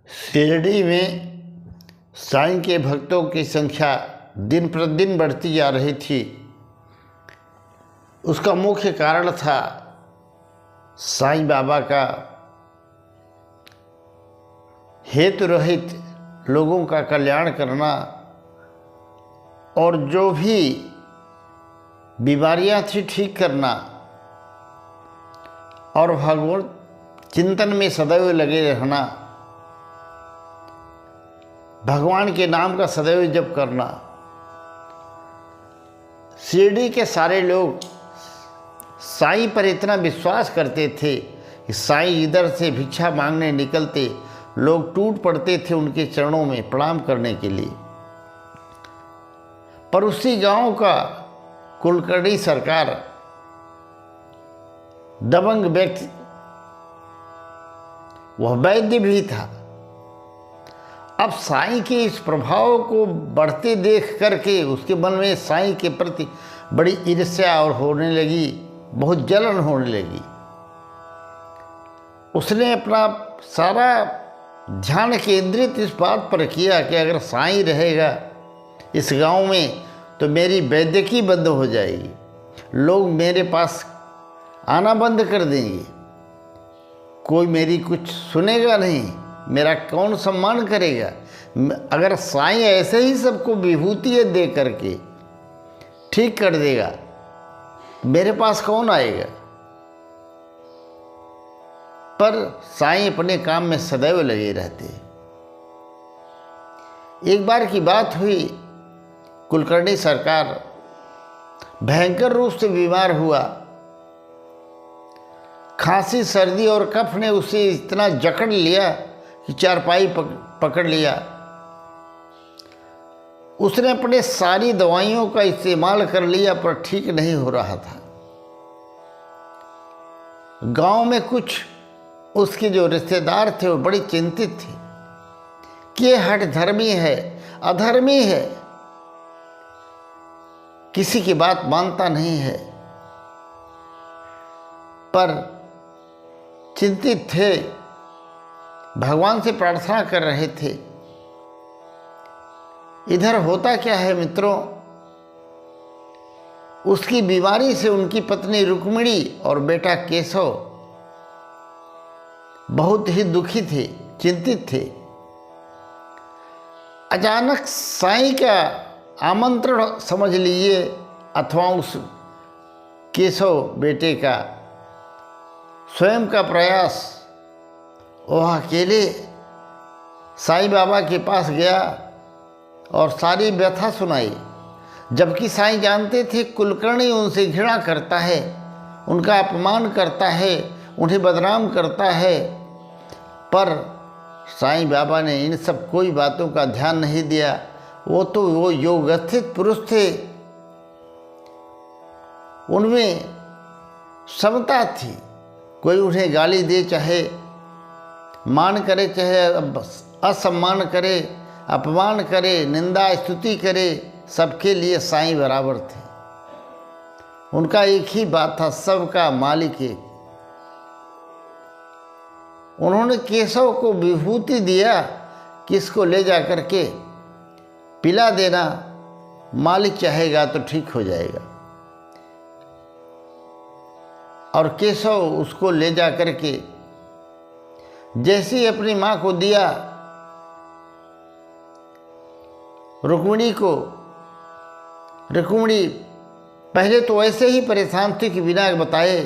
शिरडी में साईं के भक्तों की संख्या दिन प्रतिदिन बढ़ती जा रही थी। उसका मुख्य कारण था साईं बाबा का हेतु रहित लोगों का कल्याण करना और जो भी बीमारियां थी ठीक करना और भगवत चिंतन में सदैव लगे रहना, भगवान के नाम का सदैव जप करना। शिरडी के सारे लोग साईं पर इतना विश्वास करते थे कि साईं इधर से भिक्षा मांगने निकलते, लोग टूट पड़ते थे उनके चरणों में प्रणाम करने के लिए। पर उसी गांव का कुलकर्णी सरकार दबंग व्यक्ति, वह वैद्य भी था। अब साईं के इस प्रभाव को बढ़ते देख करके उसके मन में साईं के प्रति बड़ी ईर्ष्या और होने लगी, बहुत जलन होने लगी। उसने अपना सारा ध्यान केंद्रित इस बात पर किया कि अगर साईं रहेगा इस गांव में तो मेरी वैद्यकी बंद हो जाएगी, लोग मेरे पास आना बंद कर देंगे, कोई मेरी कुछ सुनेगा नहीं, मेरा कौन सम्मान करेगा। अगर साईं ऐसे ही सबको विभूति दे करके ठीक कर देगा, मेरे पास कौन आएगा। पर साईं अपने काम में सदैव लगे रहते। एक बार की बात हुई, कुलकर्णी सरकार भयंकर रूप से बीमार हुआ। खांसी, सर्दी और कफ ने उसे इतना जकड़ लिया कि चारपाई पकड़ लिया। उसने अपने सारी दवाइयों का इस्तेमाल कर लिया पर ठीक नहीं हो रहा था। गांव में कुछ उसके जो रिश्तेदार थे वो बड़ी चिंतित थे कि ये हठधर्मी है, अधर्मी है, किसी की बात मानता नहीं है। पर चिंतित थे, भगवान से प्रार्थना कर रहे थे। इधर होता क्या है मित्रों, उसकी बीमारी से उनकी पत्नी रुक्मिणी और बेटा केशव बहुत ही दुखी थे, चिंतित थे। अचानक साईं का आमंत्रण समझ लीजिए, अथवा उस केशव बेटे का स्वयं का प्रयास, वह अकेले साईं बाबा के पास गया और सारी व्यथा सुनाई। जबकि साईं जानते थे कुलकर्णी उनसे घृणा करता है, उनका अपमान करता है, उन्हें बदनाम करता है। पर साईं बाबा ने इन सब कोई बातों का ध्यान नहीं दिया। वो योगस्थित पुरुष थे, उनमें समता थी। कोई उन्हें गाली दे, चाहे मान करे, चाहे असम्मान करे, अपमान करे, निंदा स्तुति करे, सबके लिए साईं बराबर थे। उनका एक ही बात था, सबका मालिक एक। उन्होंने केशव को विभूति दिया कि इसको ले जा करके पिला देना, मालिक चाहेगा तो ठीक हो जाएगा। और केशव उसको ले जा करके जैसे ही अपनी माँ को दिया, रुक्मिणी पहले तो ऐसे ही परेशान थी कि बिना बताए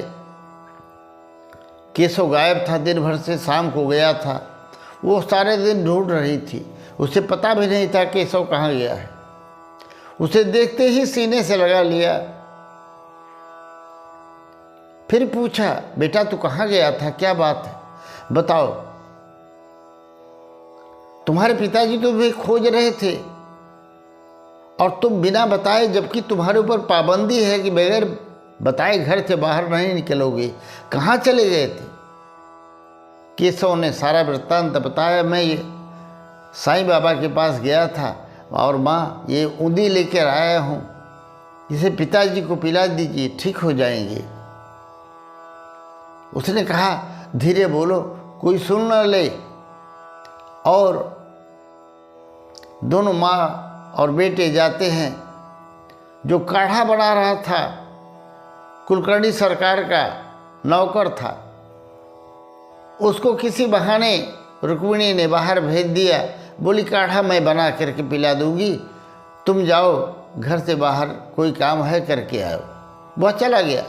केशव गायब था। दिन भर से शाम को गया था, वो सारे दिन ढूंढ रही थी, उसे पता भी नहीं था केशव कहाँ गया है। उसे देखते ही सीने से लगा लिया। फिर पूछा, बेटा तू कहाँ गया था, क्या बात है, बताओ। तुम्हारे पिताजी तुम्हें खोज रहे थे और तुम बिना बताए, जबकि तुम्हारे ऊपर पाबंदी है कि बगैर बताए घर से बाहर नहीं निकलोगे, कहाँ चले गए थे। केशव ने सारा वृत्तांत बताया। मैं ये साईं बाबा के पास गया था और माँ ये ऊंधी लेकर आया हूँ, इसे पिताजी को पिला दीजिए, ठीक हो जाएंगे। उसने कहा, धीरे बोलो, कोई सुन न ले। और दोनों माँ और बेटे जाते हैं। जो काढ़ा बना रहा था कुलकर्णी सरकार का नौकर था, उसको किसी बहाने रुक्मिणी ने बाहर भेज दिया। बोली काढ़ा मैं बना करके पिला दूंगी, तुम जाओ घर से बाहर कोई काम है करके आओ। वह चला गया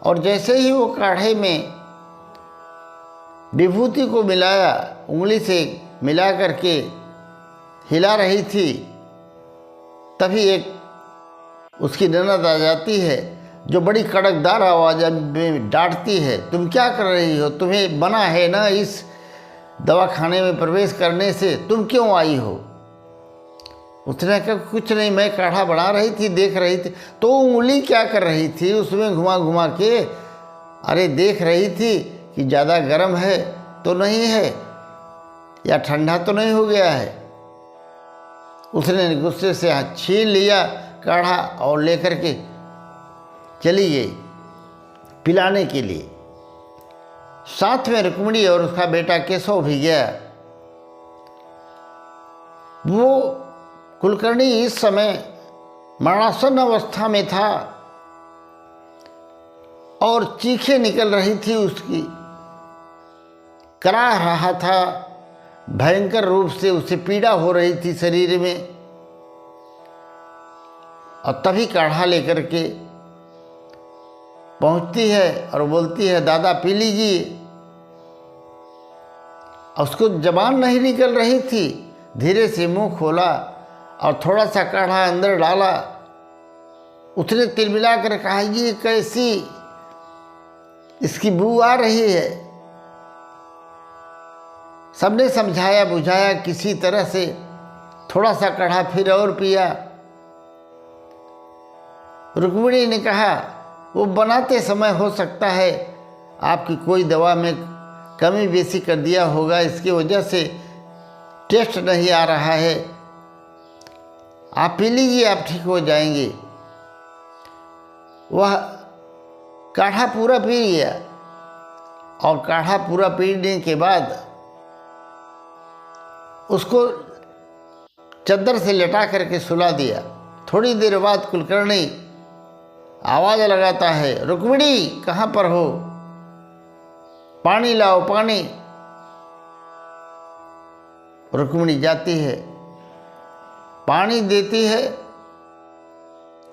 और जैसे ही वो काढ़े में विभूति को मिलाया, उंगली से मिला करके हिला रही थी, तभी एक उसकी ननद आ जाती है जो बड़ी कड़कदार आवाज़ में डांटती है, तुम क्या कर रही हो? तुम्हें मना है ना इस दवाखाने में प्रवेश करने से, तुम क्यों आई हो? उसने कहा कुछ नहीं, मैं काढ़ा बना रही थी, देख रही थी। तो उंगली क्या कर रही थी उसमें घुमा घुमा के? अरे देख रही थी कि ज़्यादा गर्म है तो नहीं है या ठंडा तो नहीं हो गया है। उसने गुस्से से हाथ छीन लिया काढ़ा और लेकर के चली गई पिलाने के लिए। साथ में रुक्मिणी और उसका बेटा केशव भी गया। वो कुलकर्णी इस समय मरणासन्न अवस्था में था और चीखें निकल रही थी उसकी, कराह रहा था, भयंकर रूप से उसे पीड़ा हो रही थी शरीर में। और तभी काढ़ा लेकर के पहुंचती है और बोलती है दादा पी लीजिए। उसको जबान नहीं निकल रही थी, धीरे से मुंह खोला और थोड़ा सा काढ़ा अंदर डाला। उसने तिलमिला कर कहा ये कैसी इसकी बू आ रही है। सबने समझाया बुझाया किसी तरह से, थोड़ा सा काढ़ा फिर और पिया। रुक्मिणी ने कहा वो बनाते समय हो सकता है आपकी कोई दवा में कमी बेसी कर दिया होगा, इसकी वजह से टेस्ट नहीं आ रहा है, आप पी लीजिए, आप ठीक हो जाएंगे। वह काढ़ा पूरा पी लिया और काढ़ा पूरा पीने के बाद उसको चद्दर से लटा करके सुला दिया। थोड़ी देर बाद कुलकर्णी आवाज़ लगाता है रुक्मिणी कहाँ पर हो, पानी लाओ पानी। रुक्मिणी जाती है, पानी देती है,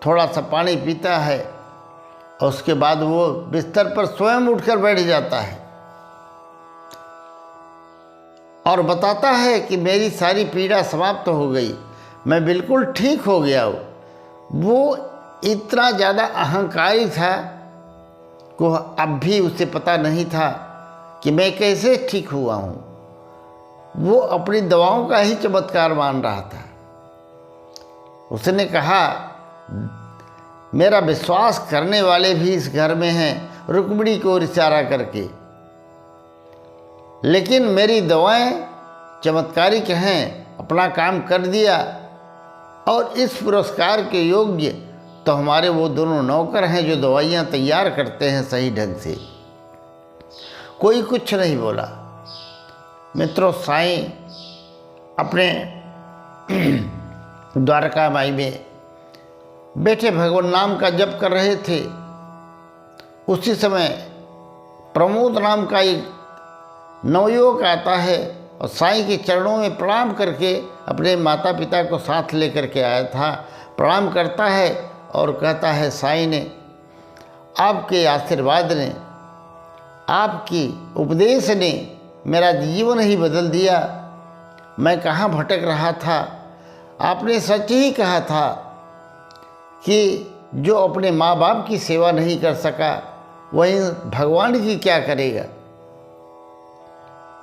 थोड़ा सा पानी पीता है और उसके बाद वो बिस्तर पर स्वयं उठकर बैठ जाता है और बताता है कि मेरी सारी पीड़ा समाप्त हो गई, मैं बिल्कुल ठीक हो गया हूँ। वो इतना ज़्यादा अहंकारी था को अब भी उसे पता नहीं था कि मैं कैसे ठीक हुआ हूँ। वो अपनी दवाओं का ही चमत्कार मान रहा था। उसने कहा मेरा विश्वास करने वाले भी इस घर में हैं, रुक्मिणी को इशारा करके, लेकिन मेरी दवाएं चमत्कारिक हैं, अपना काम कर दिया। और इस पुरस्कार के योग्य तो हमारे वो दोनों नौकर हैं जो दवाइयाँ तैयार करते हैं सही ढंग से। कोई कुछ नहीं बोला। मित्रों, साईं अपने द्वारका माई में बैठे भगवान नाम का जप कर रहे थे। उसी समय प्रमोद नाम का एक नवयुवक आता है और साईं के चरणों में प्रणाम करके अपने माता पिता को साथ लेकर के आया था। प्रणाम करता है और कहता है साईं ने आपके आशीर्वाद ने, आपकी उपदेश ने मेरा जीवन ही बदल दिया। मैं कहाँ भटक रहा था। आपने सच ही कहा था कि जो अपने माँ बाप की सेवा नहीं कर सका वही भगवान की क्या करेगा।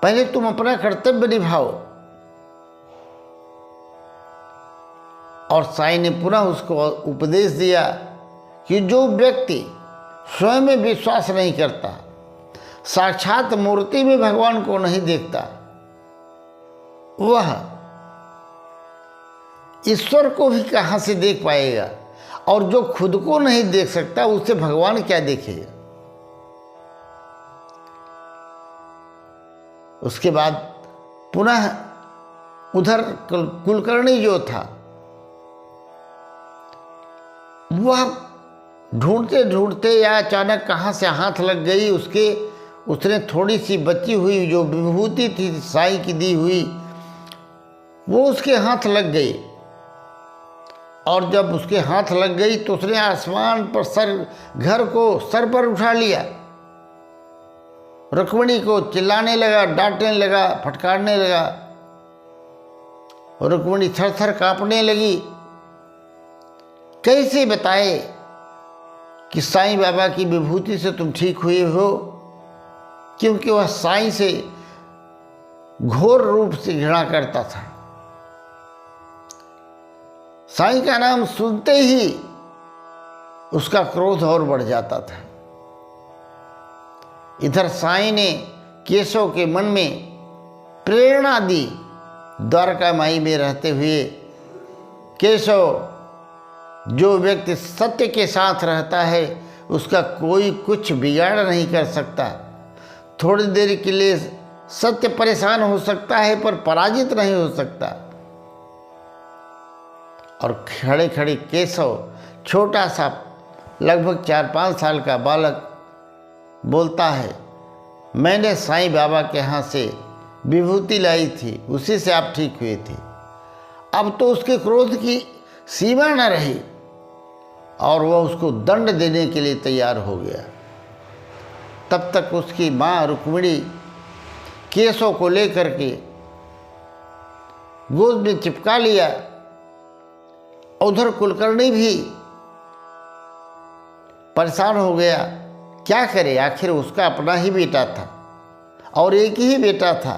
पहले तुम अपना कर्तव्य निभाओ। और साईं ने पुनः उसको उपदेश दिया कि जो व्यक्ति स्वयं में विश्वास नहीं करता, साक्षात मूर्ति में भगवान को नहीं देखता, वह ईश्वर को भी कहाँ से देख पाएगा। और जो खुद को नहीं देख सकता उसे भगवान क्या देखेगा। उसके बाद पुनः उधर कुलकर्णी जो था वह ढूंढते ढूंढते या अचानक कहाँ से हाथ लग गई उसने थोड़ी सी बची हुई जो विभूति थी साईं की दी हुई वो उसके हाथ लग गई। और जब उसके हाथ लग गई तो उसने आसमान पर घर को सर पर उठा लिया, रुक्मिणी को चिल्लाने लगा, डांटने लगा, फटकारने लगा। रुक्मिणी थर थर कांपने लगी। कैसे बताए कि साईं बाबा की विभूति से तुम ठीक हुए हो, क्योंकि वह साईं से घोर रूप से घृणा करता था। साईं का नाम सुनते ही उसका क्रोध और बढ़ जाता था। इधर साईं ने केशव के मन में प्रेरणा दी। द्वारका माई में रहते हुए केशव, जो व्यक्ति सत्य के साथ रहता है उसका कोई कुछ बिगाड़ नहीं कर सकता। थोड़ी देर के लिए सत्य परेशान हो सकता है पर पराजित नहीं हो सकता। और खड़े खड़े केशव, छोटा सा लगभग 4-5 साल का बालक, बोलता है, मैंने साईं बाबा के यहाँ से विभूति लाई थी, उसी से आप ठीक हुए थे। अब तो उसके क्रोध की सीमा न रही और वह उसको दंड देने के लिए तैयार हो गया। तब तक उसकी माँ रुक्मिणी केशव को लेकर के गोद में चिपका लिया। उधर कुलकर्णी भी परेशान हो गया, क्या करे, आखिर उसका अपना ही बेटा था और एक ही बेटा था,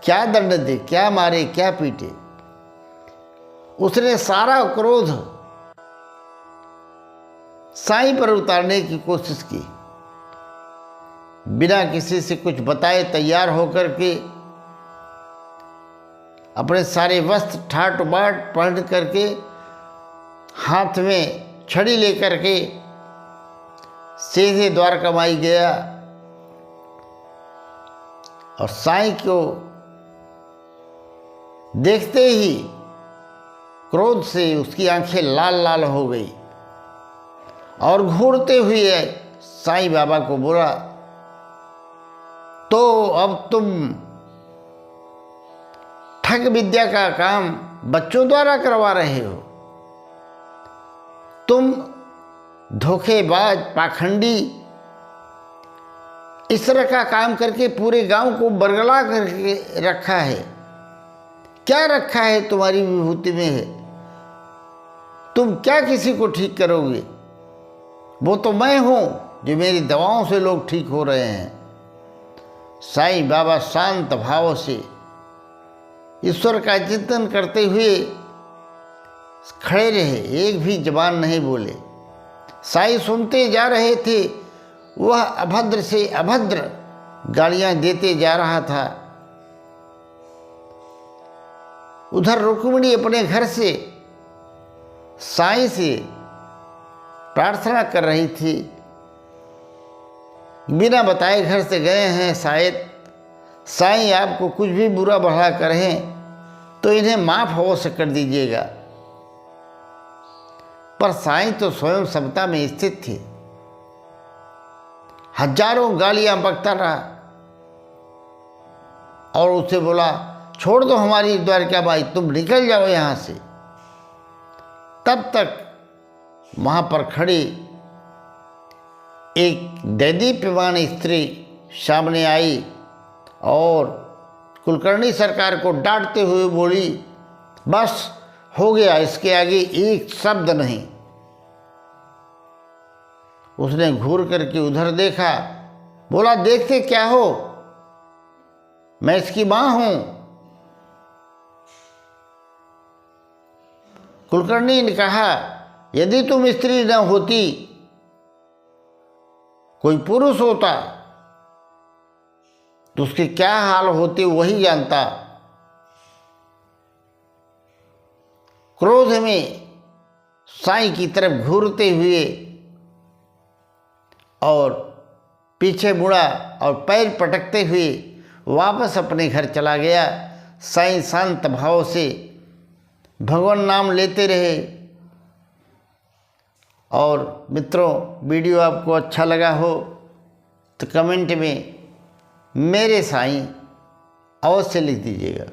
क्या दंड दे, क्या मारे, क्या पीटे। उसने सारा क्रोध साईं पर उतारने की कोशिश की। बिना किसी से कुछ बताए तैयार होकर के अपने सारे वस्त्र ठाट बाट पहन करके, हाथ में छड़ी लेकर के सीधे द्वारका माई गया और साईं को देखते ही क्रोध से उसकी आंखें लाल लाल हो गई और घूरते हुए साईं बाबा को बोला, तो अब तुम ठग विद्या का काम बच्चों द्वारा करवा रहे हो, तुम धोखेबाज, पाखंडी, इस तरह का काम करके पूरे गांव को बरगला करके रखा है। क्या रखा है तुम्हारी विभूति में है, तुम क्या किसी को ठीक करोगे? वो तो मैं हूं जो मेरी दवाओं से लोग ठीक हो रहे हैं। साईं बाबा शांत भाव से ईश्वर का चिंतन करते हुए खड़े रहे, एक भी जबान नहीं बोले। साईं सुनते जा रहे थे, वह अभद्र से अभद्र गालियां देते जा रहा था। उधर रुक्मिणी अपने घर से साईं से प्रार्थना कर रही थी, बिना बताए घर से गए हैं, शायद साईं आपको कुछ भी बुरा भला करें तो इन्हें माफ अवश्य कर दीजिएगा। पर साईं तो स्वयं समता में स्थित थे, हजारों गालियां बकता रहा और उसे बोला, छोड़ दो हमारी द्वारका माई, तुम निकल जाओ यहां से। तब तक वहां पर खड़ी एक दैदीप्यमान स्त्री सामने आई और कुलकर्णी सरकार को डांटते हुए बोली, बस हो गया, इसके आगे एक शब्द नहीं। उसने घूर करके उधर देखा, बोला, देखते क्या हो, मैं इसकी मां हूं। कुलकर्णी ने कहा, यदि तुम स्त्री न होती, कोई पुरुष होता तो उसके क्या हाल होते वही जानता। क्रोध में साईं की तरफ घूरते हुए और पीछे मुड़ा और पैर पटकते हुए वापस अपने घर चला गया। साईं शांत भाव से भगवान नाम लेते रहे। और मित्रों, वीडियो आपको अच्छा लगा हो तो कमेंट में मेरे साईं अवश्य लिख दीजिएगा।